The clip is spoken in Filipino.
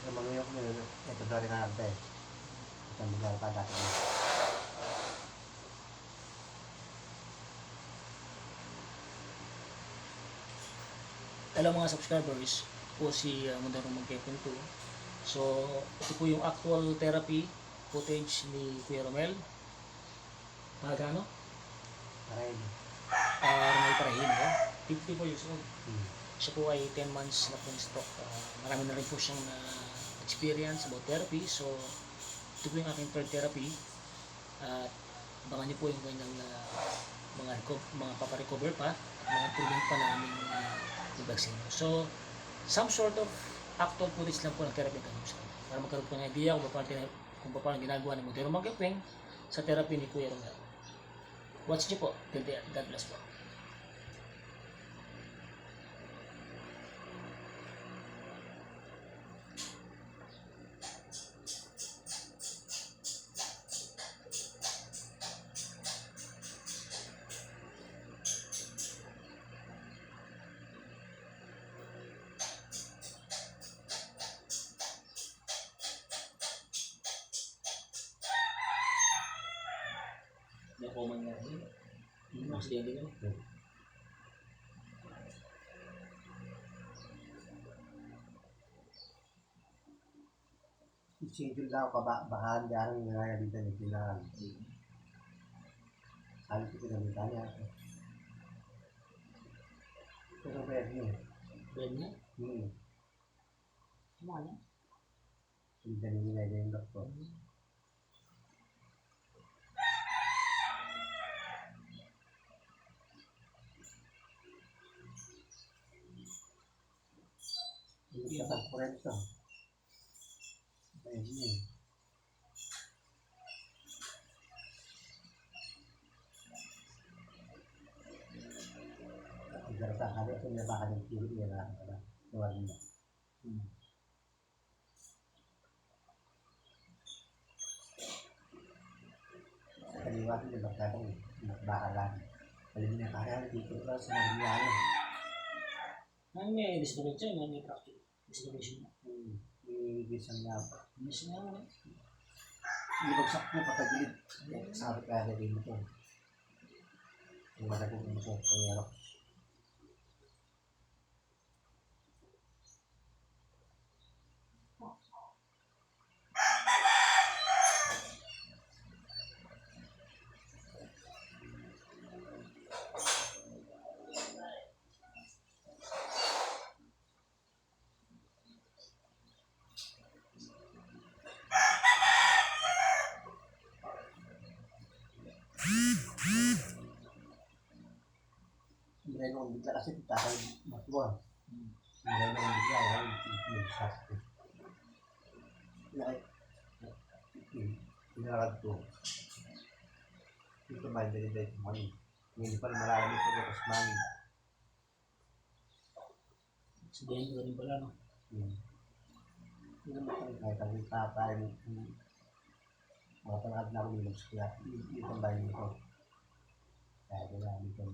sa manuyok nyo, ito daw rin nga arte. Ito mag-aaral pa dati. Hello mga subscribers, po si Mundaro Magkekwento. So, ito po yung actual therapy footage ni Kuya Romel. Magkano? Parahin. Romel Parahin, 54 years old. Hmm. Siya po ay 10 months na pong stroke. Marami na rin po siyang experience about therapy. So, ito po yung aking third therapy. At abangan niyo po yung kanyang mga paparecover pa at mga improvement pa namin yung vaccine. So, some sort of actual footage lang po ng therapy ng kanina para magkaroon po ng idea kung paano ginagawa ng Mundaro Magkekweng sa therapy ni Kuya Romel. Watch niyo po. Till the end. God bless po. May common nga rin. Yung aksidente nyo. Schedule daw, bahan jarang nga dito ni Pilar. Sabi ko pinamita niya. Pero pwede niya. Pwede niya? Kumana? Hindi nila yung doktor. Hindi ka pag-kurento. Pwede niya. Igarata ka rin kung nabakan ng kiri niya na pala. Tuwag niya. Sa kaliwa ko yung bakadang nakbakalan. Alam niya kaya dito ka sa Mariano. May discrimination siya, may practice. Discrimination na. Iigisan niya ako. Miss nga ako. Hindi bagsak po patagilid. Sabi kaya na rin ito. Yung matagong ito. Kaya hindi nung bigla kasi tatay matuwa. Hindi nung bigla ay yung sakit. Pinarad ko. Ito may dali-dali ko mali. Hindi pa malalim ito ng kasmani. Sabihin ko rin pala, no? Hindi naman kahit ang tatay mo. Mga panahad na ako nilog kaya ito bayan ito. Kaya kailangan ito.